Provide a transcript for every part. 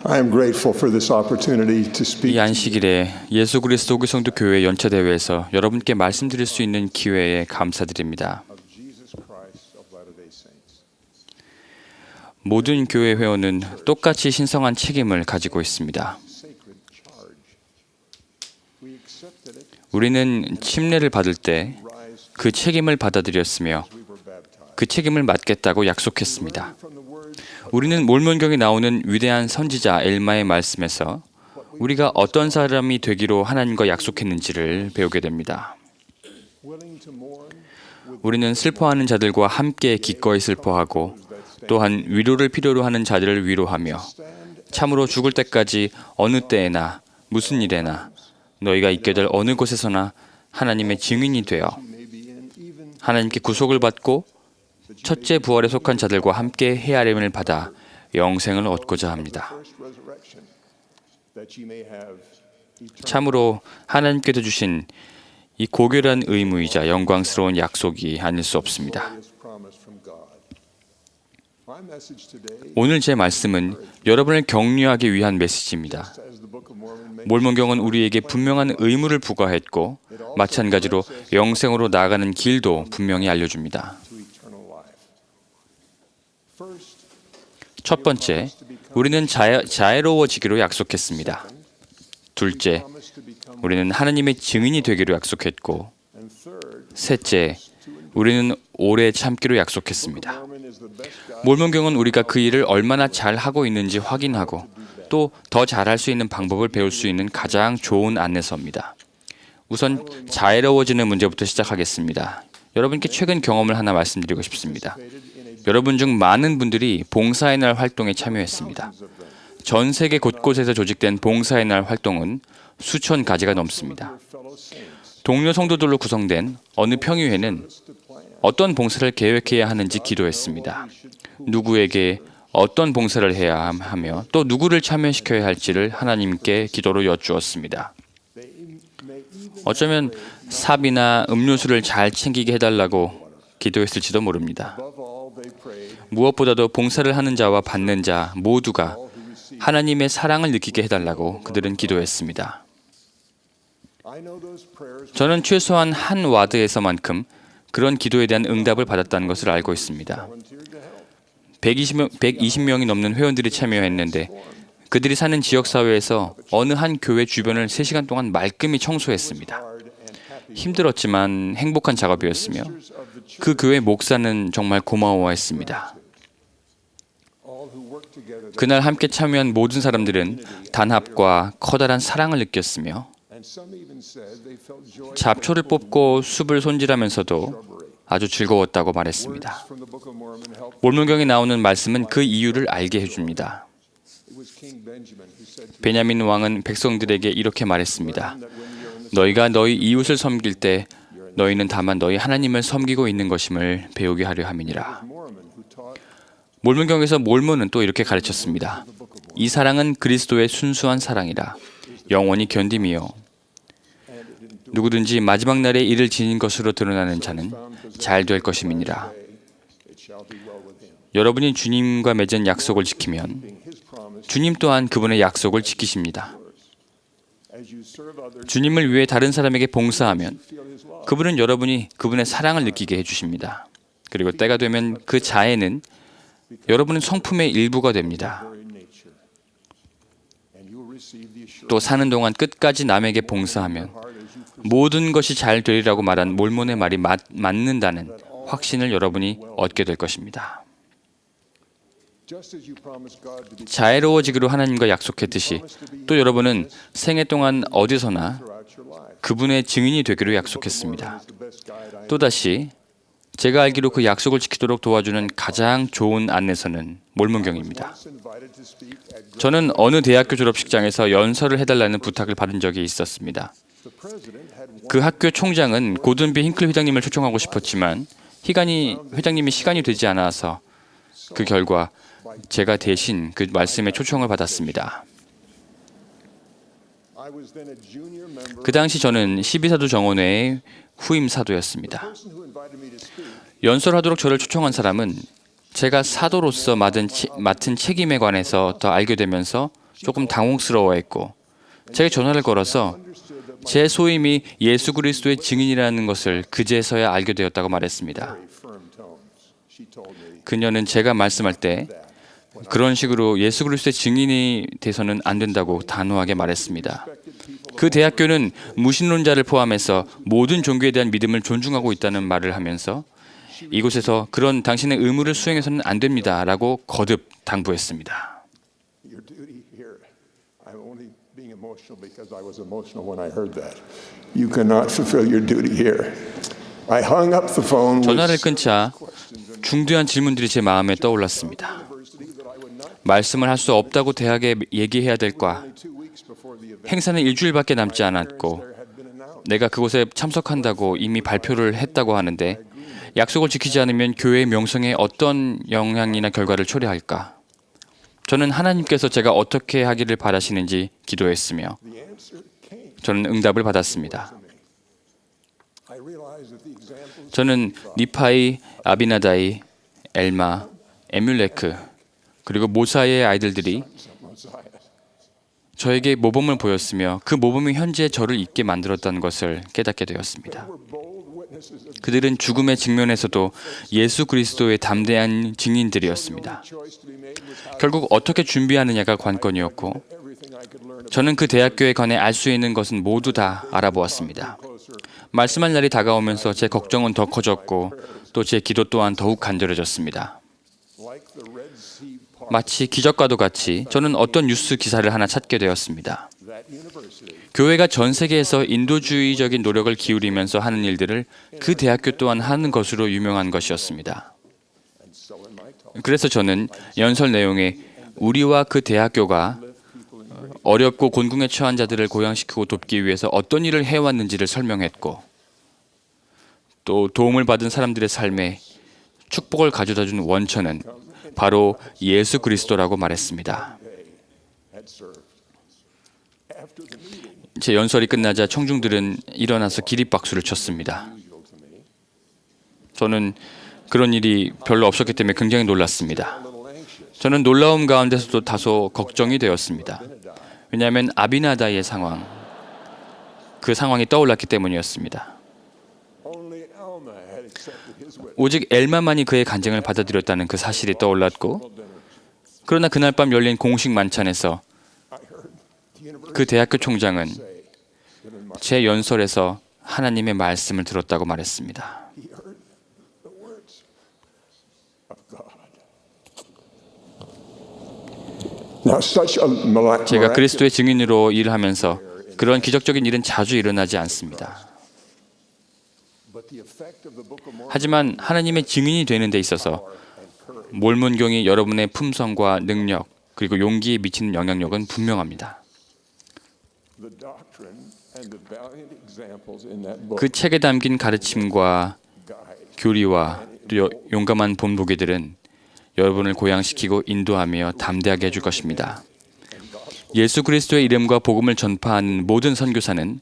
I am grateful for this opportunity to speak 이 to you. 안식일에 예수 그리스도 성도 교회 연차 대회에서 여러분께 말씀드릴 수 있는 기회에 감사드립니다. Of Jesus Christ of Latter-day Saints. 모든 교회 회원은 똑같이 신성한 책임을 가지고 있습니다. Sacred charge. We accepted it 우리는 침례를 받을 때 rise 그 책임을 받아들였으며 we were baptized. 그 책임을 맡겠다고 약속했습니다. From the words 우리는 몰몬경에 나오는 위대한 선지자 엘마의 말씀에서 우리가 어떤 사람이 되기로 하나님과 약속했는지를 배우게 됩니다. willing to mourn with 우리는 슬퍼하는 자들과 함께 기꺼이 슬퍼하고 또한 위로를 필요로 하는 자들을 위로하며 참으로 죽을 때까지 어느 때에나 무슨 일에나 너희가 있게 될 어느 곳에서나 하나님의 증인이 되어 may be in even 하나님께 구속을 받고 첫째 부활에 속한 자들과 함께 헤아림을 받아 영생을 얻고자 합니다. first resurrection, that ye may have eternal 참으로 하나님께서 주신 이 고결한 의무이자 영광스러운 약속이 아닐 수 없습니다. promise from God. My message today, 오늘 제 말씀은 여러분을 격려하기 위한 메시지입니다. as the Book of Mormon makes 몰몬경은 우리에게 분명한 의무를 부과했고 마찬가지로 영생으로 나아가는 길도 분명히 알려줍니다. to eternal life. First, 첫 번째, 우리는 자애로워지기로 약속했습니다. 둘째, promise to become, 우리는 하나님의 증인이 되기로 약속했고 and third, 셋째, 우리는 오래 참기로 약속했습니다. Mormon is the best guide 몰몬경은 우리가 그 일을 얼마나 잘 하고 있는지 확인하고 또 더 잘할 수 있는 방법을 배울 수 있는 가장 좋은 안내서입니다. 우선 자애로워지는 문제부터 시작하겠습니다. 여러분께 최근 경험을 하나 말씀드리고 싶습니다. 여러분 중 많은 분들이 봉사의 날 활동에 참여했습니다. 전 세계 곳곳에서 조직된 봉사의 날 활동은 수천 가지가 넘습니다. fellow saints 동료 성도들로 구성된 어느 평의회는 to plan 어떤 봉사를 계획해야 하는지 기도했습니다. 누구에게 어떤 봉사를 해야 하며 또 누구를 참여시켜야 할지를 하나님께 기도로 여쭈었습니다. 어쩌면 삽이나 음료수를 잘 챙기게 해달라고 기도했을지도 모릅니다. above all they prayed 무엇보다도 봉사를 하는 자와 받는 자 모두가 하나님의 사랑을 느끼게 해달라고 그들은 기도했습니다. I know those prayers 저는 최소한 한 와드에서만큼 그런 기도에 대한 응답을 받았다는 것을 알고 있습니다. volunteered to help 120명이 넘는 회원들이 참여했는데 그들이 사는 지역사회에서 어느 한 교회 주변을 3시간 동안 말끔히 청소했습니다. hard and happy 힘들었지만 행복한 작업이었으며 of the 그 교회 목사는 정말 고마워했습니다. all who work together 그날 함께 참여한 모든 사람들은 단합과 커다란 사랑을 느꼈으며 and some even said they felt joy 잡초를 뽑고 숲을 손질하면서도 아주 즐거웠다고 말했습니다. from the Book of Mormon helped. 몰몬경에 나오는 말씀은 그 이유를 알게 해줍니다. It was King Benjamin who said to 베냐민 왕은 백성들에게 이렇게 말했습니다. that when you're in the 너희가 너희 이웃을 섬길 때 너희는 다만 너희 하나님을 섬기고 있는 것임을 배우게 하려 함이니라. Mormon who taught 몰몬경에서 몰몬은 또 이렇게 가르쳤습니다. 이 사랑은 그리스도의 순수한 사랑이라 영원히 견딤이요 누구든지 마지막 날에 이를 지닌 것으로 드러나는 자는 잘 될 것임이니라. it shall be well with him. 여러분이 주님과 맺은 약속을 지키면 His promise 주님 또한 그분의 약속을 지키십니다. as you serve others 주님을 위해 다른 사람에게 봉사하면 feel his love. 그분은 여러분이 그분의 사랑을 느끼게 해주십니다. 그리고 때가 되면 그 자애는 여러분의 성품의 일부가 됩니다. Very nature. And you will receive the assurance 또 사는 동안 끝까지 남에게 봉사하면 heart as you 모든 것이 잘 되리라고 말한 몰몬의 말이 맞는다는 확신을 여러분이 얻게 될 것입니다. just as you promised God to be 자애로워지기로 하나님과 약속했듯이 또 여러분은 생애 동안 어디서나 throughout your life. 그분의 증인이 되기로 약속했습니다. Is the best guide I 또다시 제가 알기로 그 약속을 지키도록 도와주는 가장 좋은 안내서는 몰몬경입니다. was invited to speak at 저는 어느 대학교 졸업식장에서 연설을 해달라는 부탁을 받은 적이 있었습니다. the president had one 그 학교 총장은 고든비 힝클 회장님을 초청하고 싶었지만 회장님이 시간이 되지 않아서 그 결과 제가 대신 그 말씀에 초청을 받았습니다. I was then a junior member. 그 당시 저는 12사도 정원회의 후임 사도였습니다. person who invited me to speak 연설하도록 저를 초청한 사람은 제가 사도로서 맡은 책임에 관해서 더 알게 되면서 조금 당혹스러워했고 제게 전화를 걸어서 제 소임이 예수 그리스도의 증인이라는 것을 그제서야 알게 되었다고 말했습니다. 그녀는 제가 말씀할 때 그런 식으로 예수 그리스도의 증인이 돼서는 안 된다고 단호하게 말했습니다. 그 대학교는 무신론자를 포함해서 모든 종교에 대한 믿음을 존중하고 있다는 말을 하면서 이곳에서 그런 당신의 의무를 수행해서는 안 됩니다 라고 거듭 당부했습니다. Your duty here. I'm only being emotional because I was emotional when I heard that. You cannot fulfill your duty here. I hung up the phone. 전화를 끊자 중대한 질문들이 제 마음에 떠올랐습니다. 말씀을 할 수 없다고 대학에 얘기해야 될까? 행사는 일주일밖에 남지 않았고 내가 그곳에 참석한다고 이미 발표를 했다고 하는데 약속을 지키지 않으면 교회의 명성에 어떤 영향이나 결과를 초래할까? 저는 하나님께서 제가 어떻게 하기를 바라시는지 기도했으며 저는 응답을 받았습니다. 저는 니파이, 아비나다이, 엘마, 에뮬레크 그리고 모사의 아이들들이 저에게 모범을 보였으며 그 모범이 현재 저를 있게 만들었다는 것을 깨닫게 되었습니다. 그들은 죽음의 직면에서도 예수 그리스도의 담대한 증인들이었습니다. 결국 어떻게 준비하느냐가 관건이었고 저는 그 대학교에 관해 알 수 있는 것은 모두 다 알아보았습니다. 말씀할 날이 다가오면서 제 걱정은 더 커졌고 또 제 기도 또한 더욱 간절해졌습니다. 마치 기적과도 같이 저는 어떤 뉴스 기사를 하나 찾게 되었습니다. 교회가 전 세계에서 인도주의적인 노력을 기울이면서 하는 일들을 그 대학교 또한 하는 것으로 유명한 것이었습니다. 그래서 저는 연설 내용에 우리와 그 대학교가 어렵고 곤궁에 처한 자들을 고양시키고 돕기 위해서 어떤 일을 해왔는지를 설명했고 또 도움을 받은 사람들의 삶에 축복을 가져다준 원천은 바로 예수 그리스도라고 말했습니다. 제 연설이 끝나자 청중들은 일어나서 기립박수를 쳤습니다. 저는 그런 일이 별로 없었기 때문에 굉장히 놀랐습니다. 저는 놀라움 가운데서도 다소 걱정이 되었습니다. 왜냐하면 아비나다이의 상황, 그 상황이 떠올랐기 때문이었습니다. 오직 엘마만이 그의 간증을 받아들였다는 그 사실이 떠올랐고 그러나 그날 밤 열린 공식 만찬에서 그 대학교 총장은 제 연설에서 하나님의 말씀을 들었다고 말했습니다. 제가 그리스도의 증인으로 일하면서 그런 기적적인 일은 자주 일어나지 않습니다. 하지만 하나님의 증인이 되는 데 있어서 몰문경이 여러분의 품성과 능력 그리고 용기에 미치는 영향력은 분명합니다. 그 책에 담긴 가르침과 교리와 또 용감한 본보기들은 여러분을 고양시키고 인도하며 담대하게 해줄 것입니다. 예수 그리스도의 이름과 복음을 전파하는 모든 선교사는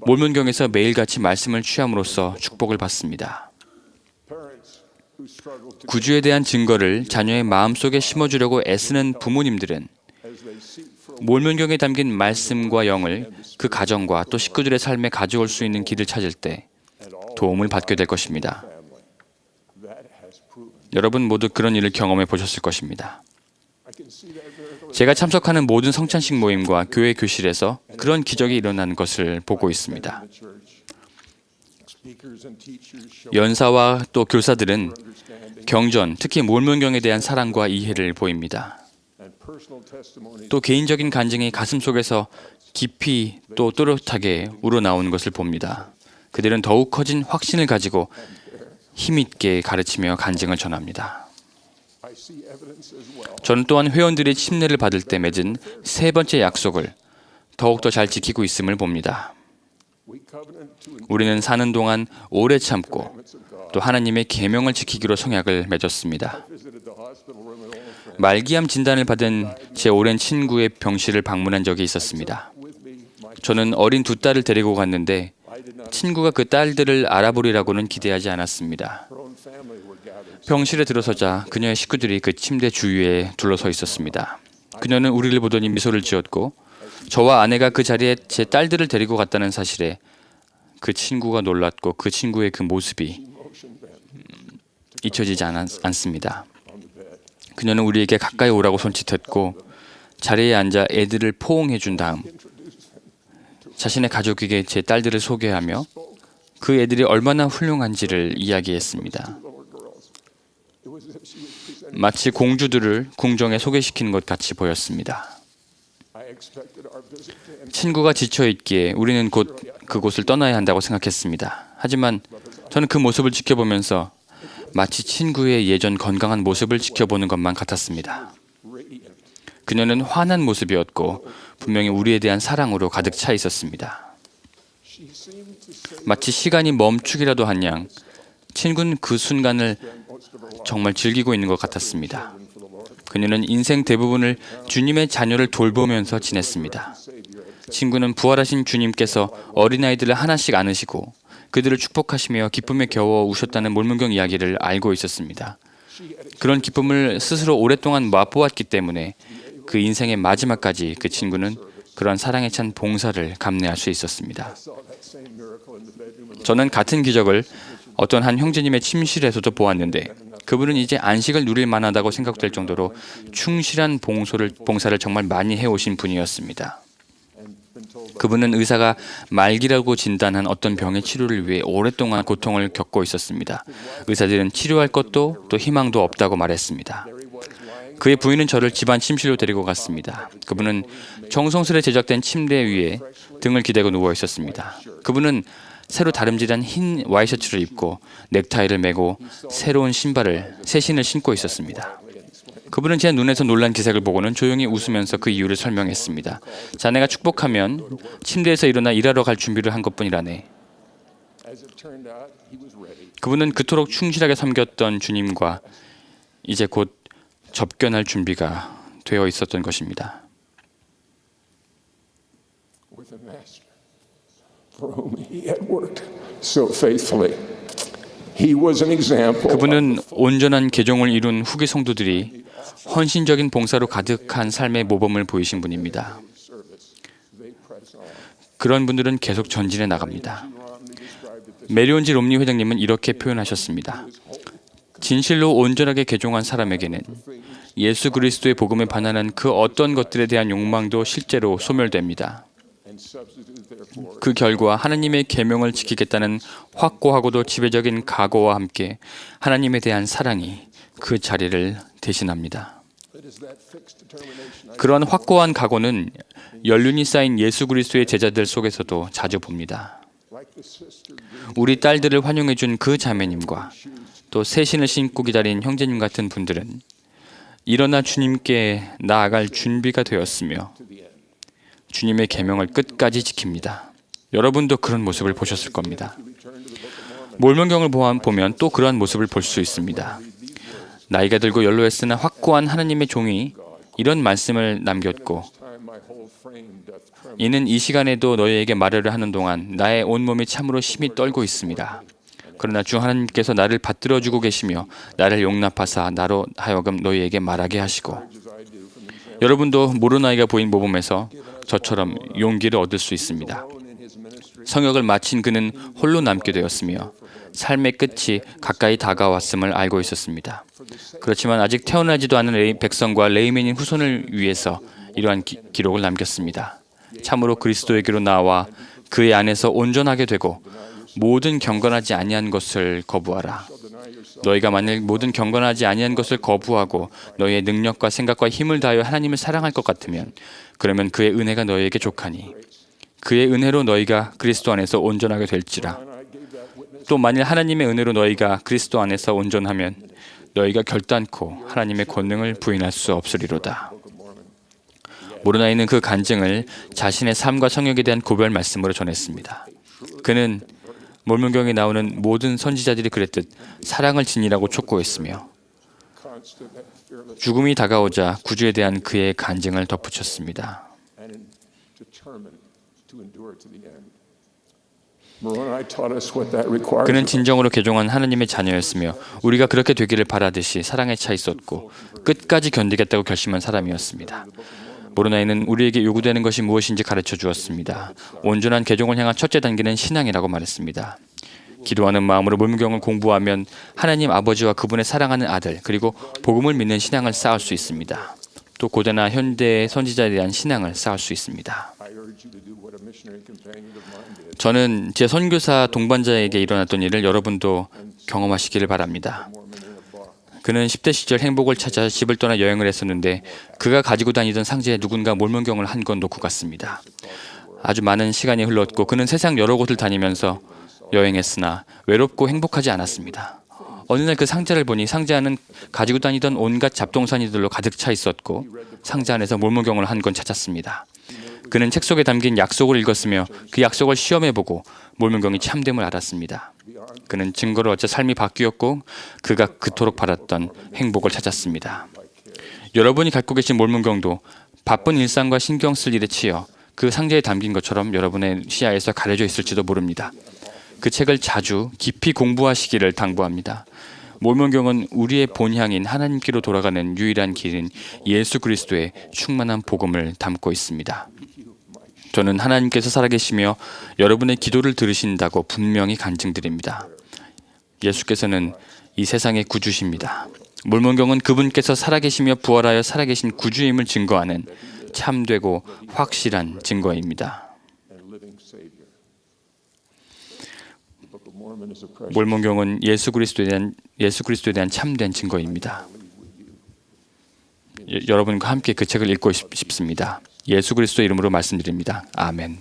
몰문경에서 매일같이 말씀을 취함으로써 축복을 받습니다. 구주에 대한 증거를 자녀의 마음속에 심어주려고 애쓰는 부모님들은 몰문경에 담긴 말씀과 영을 그 가정과 또 식구들의 삶에 가져올 수 있는 길을 찾을 때 도움을 받게 될 것입니다. 여러분 모두 그런 일을 경험해 보셨을 것입니다. 제가 참석하는 모든 성찬식 모임과 교회 교실에서 그런 기적이 일어나는 것을 보고 있습니다. 연사와 또 교사들은 경전, 특히 몰문경에 대한 사랑과 이해를 보입니다. 또 개인적인 간증이 가슴속에서 깊이 또 또렷하게 우러나오는 것을 봅니다. 그들은 더욱 커진 확신을 가지고 힘있게 가르치며 간증을 전합니다. 저는 또한 회원들의 침례를 받을 때 맺은 세 번째 약속을 더욱더 잘 지키고 있음을 봅니다. 우리는 사는 동안 오래 참고 또 하나님의 계명을 지키기로 성약을 맺었습니다. 말기암 진단을 받은 제 오랜 친구의 병실을 방문한 적이 있었습니다. 저는 어린 두 딸을 데리고 갔는데 친구가 그 딸들을 알아보리라고는 기대하지 않았습니다. 병실에 들어서자 그녀의 식구들이 그 침대 주위에 둘러서 있었습니다. 그녀는 우리를 보더니 미소를 지었고 저와 아내가 그 자리에 제 딸들을 데리고 갔다는 사실에 그 친구가 놀랐고 그 친구의 그 모습이 잊혀지지 않습니다. 그녀는 우리에게 가까이 오라고 손짓했고 자리에 앉아 애들을 포옹해 준 다음 자신의 가족에게 제 딸들을 소개하며 그 애들이 얼마나 훌륭한지를 이야기했습니다. 마치 공주들을 궁정에 소개시키는 것 같이 보였습니다. 친구가 지쳐 있기에 우리는 곧 그곳을 떠나야 한다고 생각했습니다. 하지만 저는 그 모습을 지켜보면서 마치 친구의 예전 건강한 모습을 지켜보는 것만 같았습니다. 그녀는 환한 모습이었고 분명히 우리에 대한 사랑으로 가득 차 있었습니다. 마치 시간이 멈추기라도 한 양 친구는 그 순간을 정말 즐기고 있는 것 같았습니다. 그녀는 인생 대부분을 주님의 자녀를 돌보면서 지냈습니다. 친구는 부활하신 주님께서 어린아이들을 하나씩 안으시고 그들을 축복하시며 기쁨에 겨워 우셨다는 몰문경 이야기를 알고 있었습니다. 그런 기쁨을 스스로 오랫동안 맛보았기 때문에 그 인생의 마지막까지 그 친구는 그런 사랑에 찬 봉사를 감내할 수 있었습니다. 저는 같은 기적을 어떤 한 형제님의 침실에서도 보았는데 그분은 이제 안식을 누릴 만하다고 생각될 정도로 충실한 봉사를 정말 많이 해오신 분이었습니다. 그분은 의사가 말기라고 진단한 어떤 병의 치료를 위해 오랫동안 고통을 겪고 있었습니다. 의사들은 치료할 것도 또 희망도 없다고 말했습니다. 그의 부인은 저를 집안 침실로 데리고 갔습니다. 그분은 정성스레 제작된 침대 위에 등을 기대고 누워 있었습니다. 그분은 새로 다름질한 흰 와이셔츠를 입고 넥타이를 매고 새로운 새 신을 신고 있었습니다. 그분은 제 눈에서 놀란 기색을 보고는 조용히 웃으면서 그 이유를 설명했습니다. 자네가 축복하면 침대에서 일어나 일하러 갈 준비를 한 것뿐이라네. 그분은 그토록 충실하게 섬겼던 주님과 이제 곧 접견할 준비가 되어 있었던 것입니다. 그분은 온전한 개종을 이룬 후기 성도들이 헌신적인 봉사로 가득한 삶의 모범을 보이신 분입니다. 그런 분들은 계속 전진해 나갑니다. 메리온지 롬니 회장님은 이렇게 표현하셨습니다. 진실로 온전하게 개종한 사람에게는 예수 그리스도의 복음에 반하는 그 어떤 것들에 대한 욕망도 실제로 소멸됩니다. 그 결과 하나님의 계명을 지키겠다는 확고하고도 지배적인 각오와 함께 하나님에 대한 사랑이 그 자리를 대신합니다. 그런 확고한 각오는 연륜이 쌓인 예수 그리스도의 제자들 속에서도 자주 봅니다. 우리 딸들을 환영해 준 그 자매님과 또 새 신을 신고 기다린 형제님 같은 분들은 일어나 주님께 나아갈 준비가 되었으며 주님의 계명을 끝까지 지킵니다. 여러분도 그런 모습을 보셨을 겁니다. 몰문경을 보면 또 그러한 모습을 볼 수 있습니다. 나이가 들고 연로했으나 확고한 하나님의 종이 이런 말씀을 남겼고 이는 이 시간에도 너희에게 말하려 하는 동안 나의 온몸이 참으로 심히 떨고 있습니다. 그러나 주 하나님께서 나를 받들어주고 계시며 나를 용납하사 나로 하여금 너희에게 말하게 하시고 여러분도 모로나이가 보인 모범에서 저처럼 용기를 얻을 수 있습니다. 성역을 마친 그는 홀로 남게 되었으며 삶의 끝이 가까이 다가왔음을 알고 있었습니다. 그렇지만 아직 태어나지도 않은 백성과 레위민인 후손을 위해서 이러한 기록을 남겼습니다. 참으로 그리스도에게로 나와 그의 안에서 온전하게 되고 모든 경건하지 아니한 것을 거부하라. 너희가 만일 모든 경건하지 아니한 것을 거부하고 너희의 능력과 생각과 힘을 다하여 하나님을 사랑할 것 같으면 그러면 그의 은혜가 너희에게 족하니 그의 은혜로 너희가 그리스도 안에서 온전하게 될지라. 또 만일 하나님의 은혜로 너희가 그리스도 안에서 온전하면 너희가 결단코 하나님의 권능을 부인할 수 없으리로다. 모로나이는 그 간증을 자신의 삶과 성역에 대한 고별 말씀으로 전했습니다. 그는 몰문경에 나오는 모든 선지자들이 그랬듯 사랑을 지니라고 촉구했으며 죽음이 다가오자 구주에 대한 그의 간증을 덧붙였습니다. Moroni taught us what that requires. 그는 진정으로 개종한 하나님의 자녀였으며 우리가 그렇게 되기를 바라듯이 사랑에 차 있었고 끝까지 견디겠다고 결심한 사람이었습니다. 모로나이는 우리에게 요구되는 것이 무엇인지 가르쳐 주었습니다. 온전한 개종을 향한 첫째 단계는 신앙이라고 말했습니다. 기도하는 마음으로 몰문경을 공부하면 하나님 아버지와 그분의 사랑하는 아들 그리고 복음을 믿는 신앙을 쌓을 수 있습니다. 또 고대나 현대의 선지자에 대한 신앙을 쌓을 수 있습니다. I urge you to do what a missionary companion of mine did. 저는 제 선교사 동반자에게 일어났던 일을 여러분도 경험하시기를 바랍니다. 그는 10대 시절 행복을 찾아 집을 떠나 여행을 했었는데 그가 가지고 다니던 상자에 누군가 몰문경을 한 권 놓고 갔습니다. 아주 많은 시간이 흘렀고 그는 세상 여러 곳을 다니면서 여행했으나 외롭고 행복하지 않았습니다. 어느 날 그 상자를 보니 상자 안은 가지고 다니던 온갖 잡동사니들로 가득 차 있었고 상자 안에서 몰문경을 한 권 찾았습니다. 그는 책 속에 담긴 약속을 읽었으며 그 약속을 시험해보고 몰문경이 참됨을 알았습니다. 그는 증거를 얻자 삶이 바뀌었고 그가 그토록 바랐던 행복을 찾았습니다. 여러분이 갖고 계신 몰문경도 바쁜 일상과 신경 쓸 일에 치여 그 상자에 담긴 것처럼 여러분의 시야에서 가려져 있을지도 모릅니다. 그 책을 자주 깊이 공부하시기를 당부합니다. 몰문경은 우리의 본향인 하나님께로 돌아가는 유일한 길인 예수 그리스도의 충만한 복음을 담고 있습니다. 저는 하나님께서 살아계시며 여러분의 기도를 들으신다고 분명히 간증드립니다. 예수께서는 이 세상의 구주십니다. 몰문경은 그분께서 살아계시며 부활하여 살아계신 구주임을 증거하는 참되고 확실한 증거입니다. And living Savior. The Book of Mormon is a precious. 몰문경은 예수 그리스도에 대한 참된 증거입니다. 여러분과 함께 그 책을 읽고 싶습니다. 예수 그리스도 이름으로 말씀드립니다. 아멘.